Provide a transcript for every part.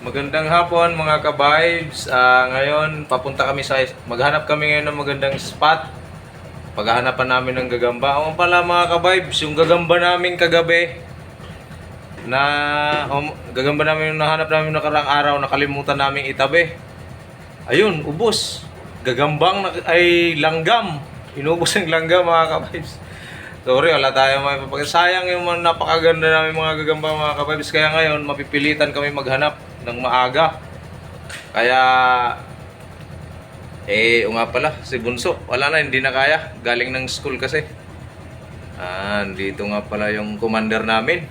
Magandang hapon mga ka-vibes. Ngayon, maghanap kami ngayon ng magandang spot. Paghahanapan namin ng gagamba. O pala mga ka-vibes, yung gagamba namin kagabi gagamba namin yung nahanap namin nakarang araw, nakalimutan namin itabi. Ayun, ubos. Ay langgam. Inubos ang langgam mga ka-vibes. Sorry, wala tayo sayang yung mga napakaganda namin mga gagamba mga ka-vibes. Kaya ngayon, mapipilitan kami maghanap ng maaga. Kaya, o nga pala, si Bunso, wala na, hindi na kaya. Galing ng school kasi. Dito nga pala yung commander namin.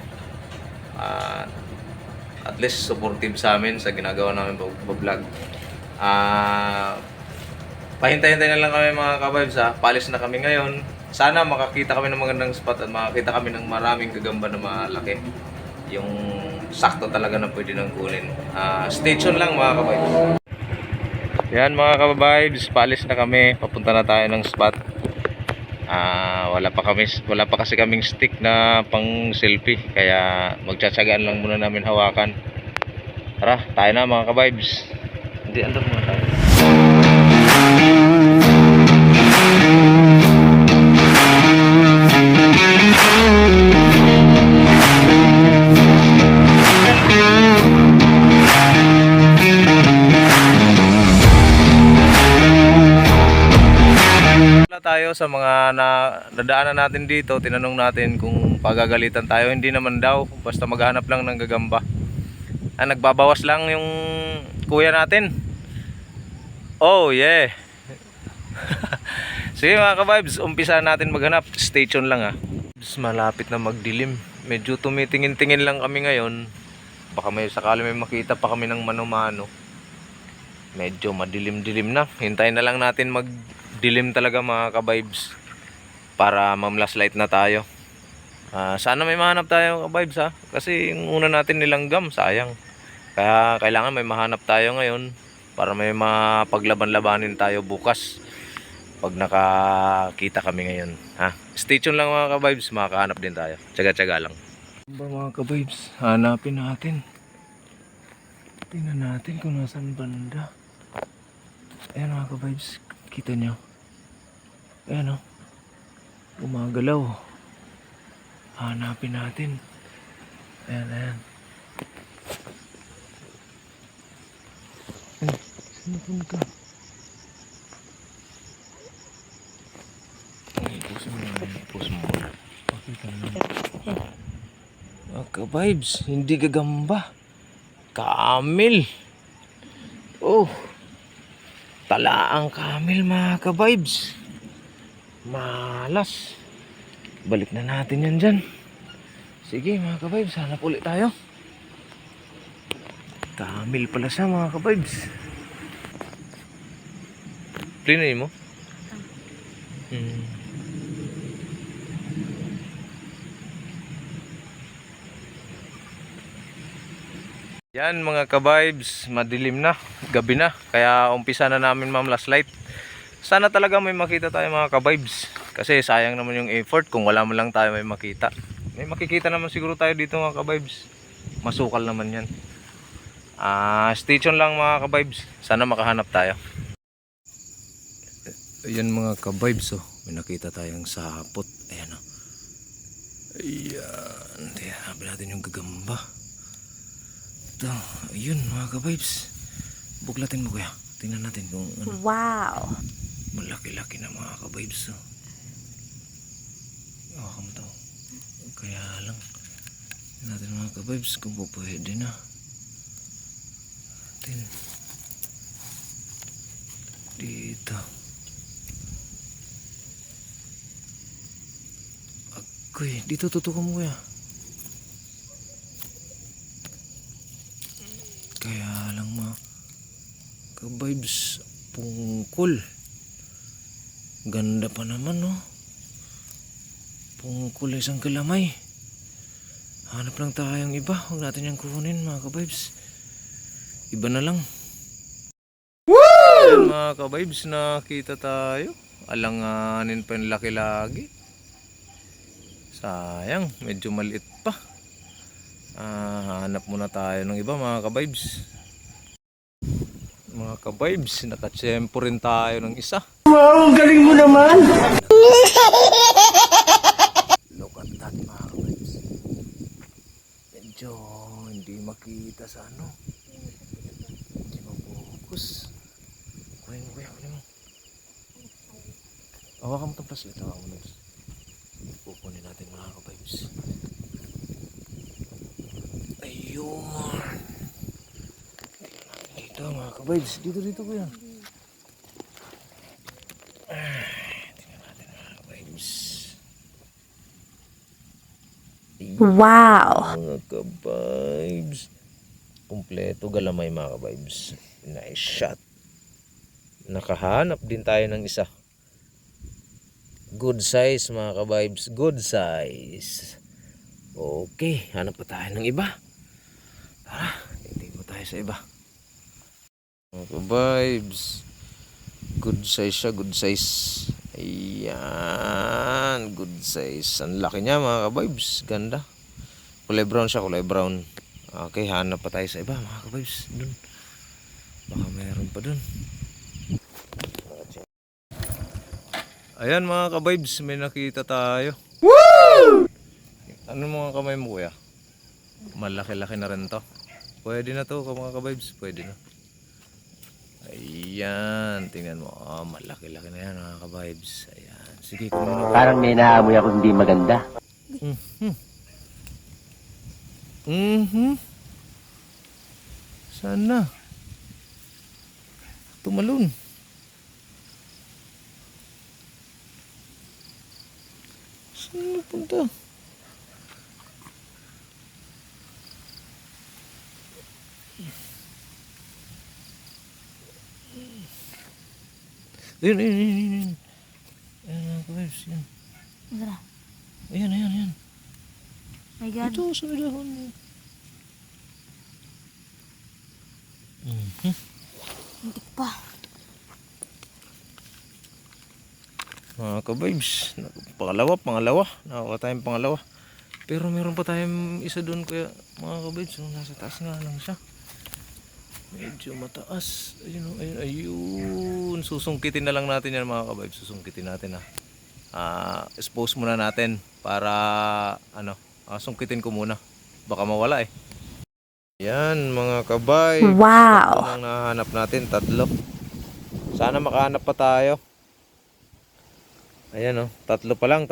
At least supportive sa amin sa ginagawa namin pag-vlog. Pahintay-hintay na lang kami mga ka-vibes ha. Palis na kami ngayon. Sana makakita kami ng magandang spot at makakita kami ng maraming gagamba na malaki. Yung sakto talaga na pwede nang kunin. Stay tuned lang mga ka-vibes. Yan mga ka-vibes, palis na kami. Papunta na tayo ng spot. Wala pa kasi kaming stick na pang selfie. Kaya magtsatsagaan lang muna namin hawakan. Tara, tayo na mga ka-vibes. Hindi, andar muna tayo. Tayo sa mga nadaanan natin dito, tinanong natin kung pagagalitan tayo. Hindi naman daw, basta maghanap lang ng gagamba. Nagbabawas lang yung kuya natin. Oh yeah. Sige mga ka-vibes, umpisa natin maghanap. Stay tuned lang ha. Malapit na magdilim. Medyo tumitingin-tingin lang kami ngayon. Baka sakali may makita pa kami ng mano-mano. Medyo madilim-dilim na. Hintayin na lang natin magdilim talaga mga ka-vibes para mamlashlight na tayo. Sana may mahanap tayo ka-vibes ha. Kasi yung una natin nilanggam, sayang. Kaya kailangan may mahanap tayo ngayon para may mapaglaban-labanin tayo bukas pag nakakita kami ngayon ha. Stay tuned lang mga ka-vibes, makakahanap din tayo. Tsaga-tsaga lang. Mga ka-vibes, hanapin natin. Tingnan natin kung nasan banda. Ayan mga ka-vibes, kita nyo. Ayan o, gumagalaw. Hanapin natin. Ayan, ayan. Sino punta? Pause mo. Pakita naman. Mga vibes, hindi gagamba. Kamil. Oh. Talaang kamil mga ka-vibes. Malas. Balik na natin yan dyan. Sige mga ka-vibes, hanap ulit tayo. Kamil pala siya mga ka-vibes. Plinay mo? Yan mga ka-vibes, madilim na, gabi na. Kaya umpisa na namin mamlashlight. Sana talaga may makita tayo mga ka-vibes. Kasi sayang naman yung effort kung wala mo lang tayo may makita. May makikita naman siguro tayo dito mga ka-vibes. Masukal naman yan. Stay tuned lang mga ka-vibes. Sana makahanap tayo. Ayan mga ka-vibes oh. May nakita tayong sapot. Ayan oh. Ayan. Hanapin natin yung gagamba. Ito. Ayun mga ka-vibes. Buklatin mo kuya. Tingnan natin kung ano. Wow. Malaki-laki na mga ka-vibes oh. Hawakan mo to. Kaya lang. Tingnan natin mga ka-vibes kung pwede na. Dito. Agoy, dito tutukan mo kuya. Kaya lang mga ka-vibes, pungkol. Ganda pa naman no. Pungkol isang kalamay. Hanap lang tayong iba. Huwag natin yung kukunin mga ka-vibes. Iba na lang. Woo! Ayan mga ka-vibes, nakita tayo. Alanganin pa yung laki lagi. Sayang, medyo maliit pa. Hanap muna tayo ng iba mga ka-vibes. ka-vibes, nakatsempo rin tayo ng isa. Wow, ang galing mo naman! Look at that mga ka-vibes. Medyo hindi makita sa ano. Hindi mapokus. Kunin mo kuya, kunin mo. Hawakan mo itong flashlight, hawakan mo itong. Pupunin natin mga ka-vibes. Ayun. Dito mga ka-vibes, dito kuya. Tingnan natin mga ka-vibes. Wow! Mga ka-vibes. Kumpleto galamay mga ka-vibes. Nice shot. Nakahanap din tayo ng isa. Good size mga ka-vibes. Good size. Okay, hanap pa tayo ng iba. Tara, tingin mo tayo sa iba. Mga ka-vibes. Good size siya, good size. Ayan, good size. Ang laki niya mga ka-vibes. Ganda. Kulay brown siya, kulay brown. Okay, hanap pa tayo sa iba mga ka-vibes. Dun. Baka mayroon pa dun. Ayan mga ka-vibes, may nakita tayo. Woo! Ano mga kamay mo kuya? Malaki-laki na rin to. Pwede na to mga ka-vibes, pwede na. Ayan, tingnan mo. Oh, malaki-laki na yan mga ka-vibes. Ayan, sige kunin mo na. Parang may naamoy ako hindi maganda. Sana tumalon. Saan napunta? Ayun. Ayan mga ka-vibes, yan. Tara. Ayan. My God. Ito sa may dahon mo. Muntik pa. Mga ka-vibes, pangalawa. Nakakuha tayong pangalawa. Pero meron pa tayong isa doon kaya mga ka-vibes, nasa taas nga lang siya. Medyo mataas. Ayun. Susungkitin na lang natin yan mga ka-vibes. Susungkitin natin expose muna natin para sungkitin ko muna. Baka mawala eh. Yan mga ka-vibes. Wow. Tatlo nang nahanap natin, tatlo. Sana makahanap pa tayo. Ayan tatlo pa lang.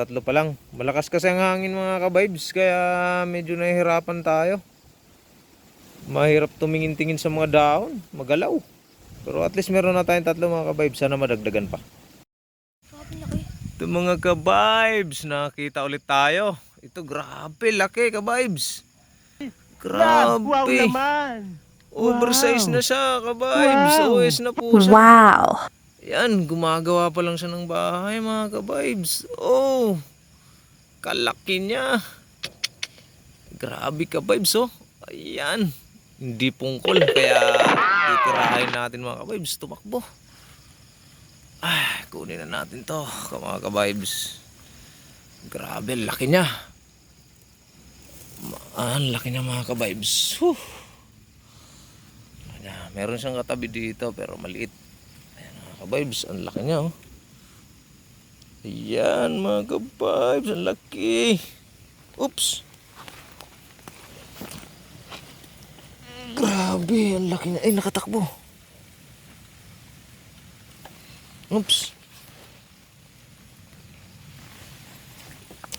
Malakas kasi ang hangin mga ka-vibes, kaya medyo nahihirapan tayo. Mahirap tumingin-tingin sa mga dahon, magalaw. Pero at least meron na tayong tatlo mga ka-vibes, sana madagdagan pa. Ito mga ka-vibes, nakita ulit tayo. Ito grabe, laki ka-vibes. Grabe. Wow naman! Oversize na siya ka-vibes. Wow. OS na po siya. Wow! Yan, gumagawa pa lang siya ng bahay mga ka-vibes. Oh, kalaki niya. Grabe ka-vibes Ayan, hindi pungkol. Kaya titirahin natin mga ka-vibes. Tumakbo. Kunin na natin to mga ka-vibes. Grabe, laki niya. Laki niya mga ka-vibes. Meron siyang katabi dito pero maliit. Ka-vibes, ang laki niya Ayan mga ka-vibes, ang laki. Oops. Grabe, ang laki niya. Ay, nakatakbo. Oops.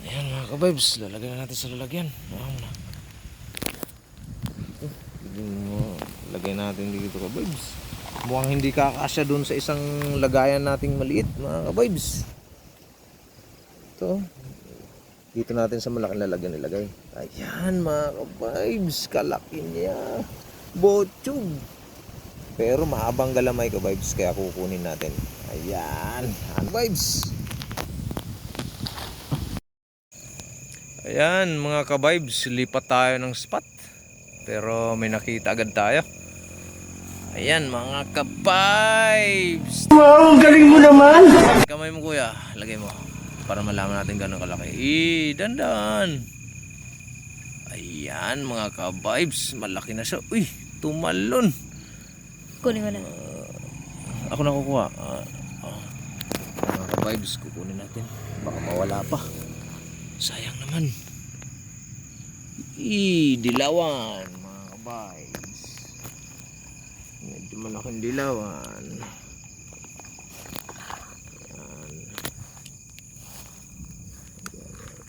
Ayan mga ka-vibes, lalagyan na natin sa lalagyan. Lagyan natin dito ka-vibes. Mukhang hindi kakasya doon sa isang lagayan nating maliit mga ka-vibes. Ito. Dito natin sa malaking lalagyan nilagay. Ayan mga ka-vibes, kalaki niya. Bochug. Pero mahabang galamay ka-vibes, kaya kukunin natin. Ayan, vibes. Ayan mga ka-vibes, lipat tayo ng spot. Pero may nakita agad tayo. Ayan mga ka-vibes. Wow, ang galing mo naman! Kamay mo kuya, lagay mo para malaman natin gano'ng kalaki. Dandan. Ayan mga ka-vibes, malaki na siya. Uy, tumalon. Kunin ko na. Ako na kukuha. Mga ka-vibes, kukunin natin. Baka mawala pa. Sayang naman. Dilawan, mga ka-vibes. Medyo malaking dilawan. Ayan.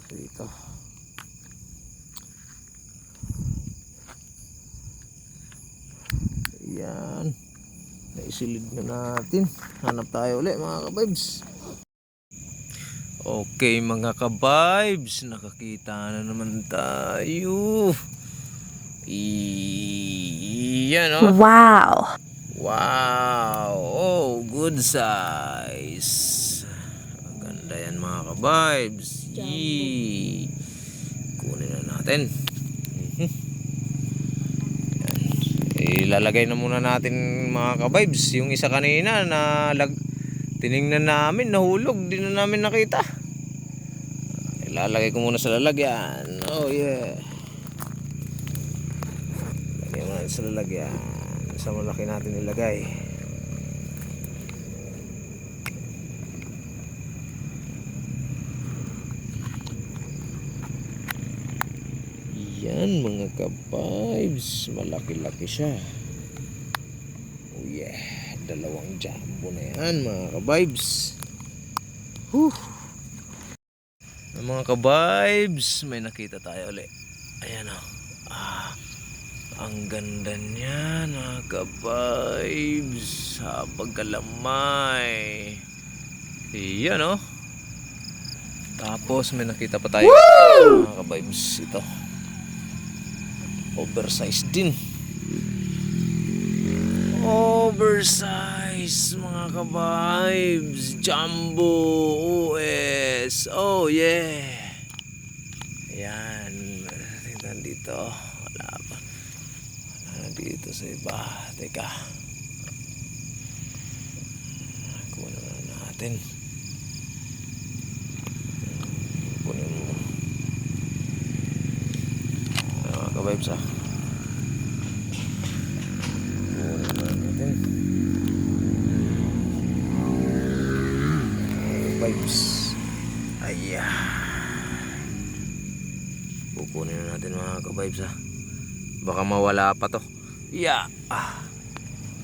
Dito. Ayan. Naisilid na natin. Hanap tayo ulit mga ka-vibes. Okay mga ka-vibes, nakakita na naman tayo. Iyan oh. Wow! Wow! Oh, good size. Ang ganda yan mga ka-vibes. Yee. Kunin na natin. Ilalagay na muna natin mga ka-vibes. Yung isa kanina na tiningnan namin, nahulog, di na namin nakita. Ilalagay ko muna sa lalagyan. Oh yeah. Lagay mo natin sa lalagyan. Sa malaki natin ilagay. Yan mga ka-vibes, malaki-laki siya. Oh yeah, dalawang jumbo na yan mga ka-vibes. Mga ka-vibes, may nakita tayo ulit. Ayan o. Ang ganda niya mga ka-vibes. Habang kalamay. Ayan o. Tapos may nakita pa tayo mga ka-vibes. Ito oversized din. Oversized mga ka-vibes. Jumbo OS. Oh yeah. Ayan. Tingnan dito. Wala pa. Wala dito sa iba. Teka. Kunin na natin. Kunin mo. Mga ka-vibes ah. Vibes. Ayan. Kukunin na natin mga ka-vibes ha. Baka mawala pa to. Yeah.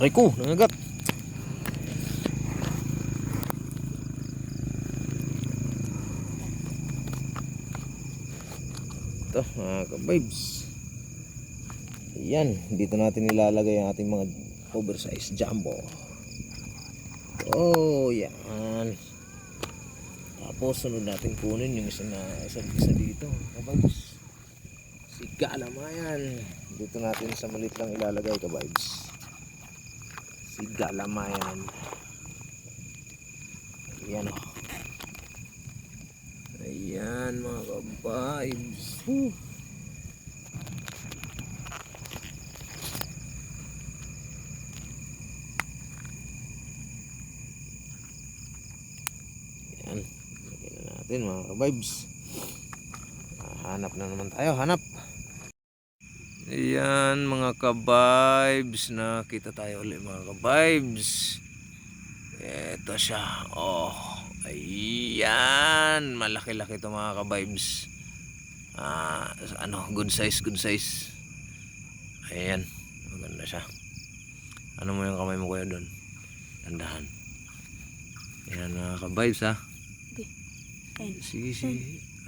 Ay ko, nangagat. Ito mga ka-vibes. Ayan. Dito natin ilalagay ang ating mga oversized jumbo. Oh, yan. Tapos sunod natin kunin yung isa dito, ka-vibes. Si Galamayan. Dito natin sa maliit lang ilalagay, ka-vibes. Si Galamayan. Ayan o. Ayan mga ka-vibes. Mga ka-vibes, hanap na naman tayo, hanap. Ayan mga ka-vibes, nakita tayo ulit mga ka-vibes. Ito siya. Oh, ayan, malaki-laki ito mga ka-vibes. Good size, good size. Ayan, maganda siya. Ano mo yung kamay mo kuya doon? Tandahan. Ayan mga ka-vibes ha. Sige.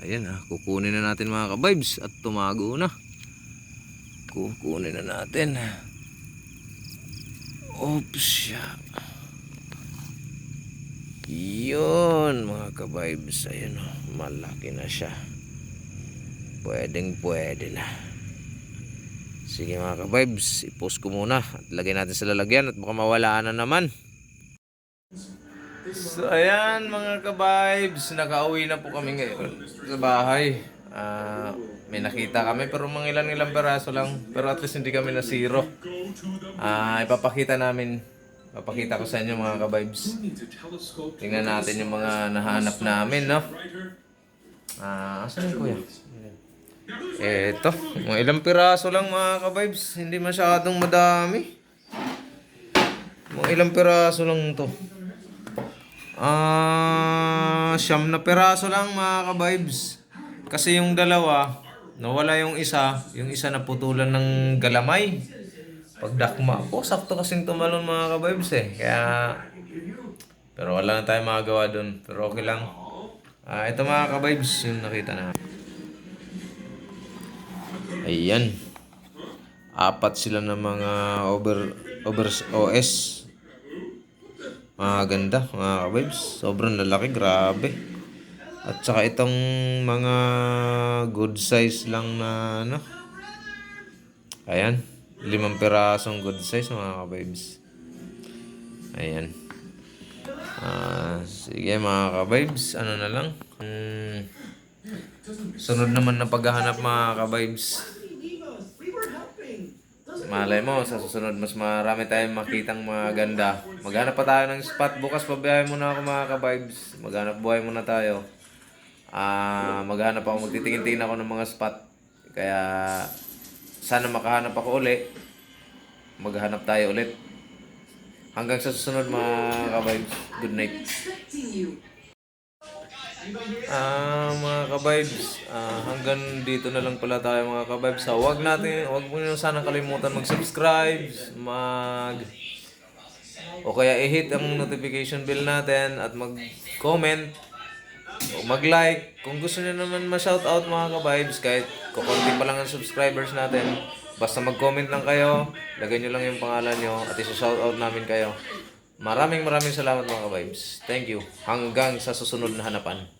Ayan kukunin na natin mga ka-vibes at tumago na. Kukunin na natin. Oops. Yun mga ka-vibes. Ayan malaki na siya. Pwede na. Sige mga ka-vibes, i-post ko muna at lagay natin sa lalagyan at baka mawala na naman. So ayan mga ka-vibes, nakauwi na po kami ngayon sa bahay. May nakita kami pero mga ilang peraso lang, pero at least hindi kami na zero. Ipapakita ko sa inyo mga ka-vibes. Tingnan natin yung mga nahanap namin, no? Asan yung kuya? Eto, mga ilang piraso lang mga ka-vibes, hindi masyadong madami. Mga ilang piraso lang to. Siyam na piraso lang mga ka-vibes. Kasi yung dalawa, nawala yung isa naputulan ng galamay. Pagdakma ko, sakto kasing tumalon mga ka-vibes eh. Kaya, pero wala na tayong magagawa dun. Pero okay lang. Ito mga ka-vibes, yung nakita na. Ayan. 4 sila ng mga over OS. Mga ganda, mga ka-vibes. Sobrang lalaki, grabe. At saka itong mga good size lang na ano. Ayan. 5 pirasong good size mga ka-vibes. Ayan. Sige mga ka-vibes. Ano na lang. Sunod naman na paghahanap mga ka-vibes. Malay mo, sa susunod mas marami tayong makitang mga ganda. Maghanap pa tayo ng spot. Bukas pabiyahe muna ako mga ka-vibes. Maghanap buhay muna tayo. Maghanap ako, magtitingin-tingin ako ng mga spot. Kaya sana makahanap ako uli. Maghanap tayo ulit. Hanggang sa susunod mga ka-vibes. Good night. Mga ka-vibes, hanggang dito na lang pala tayo mga ka-vibes. Huwag mo nyo sana kalimutan mag-subscribe, o kaya i-hit ang notification bell natin at mag-comment o mag-like. Kung gusto nyo naman ma-shoutout mga ka-vibes, kahit kukunti pa lang ang subscribers natin, basta mag-comment lang kayo, lagay nyo lang yung pangalan nyo at isa-shoutout namin kayo. Maraming salamat mga ka-vibes. Thank you. Hanggang sa susunod na hanapan.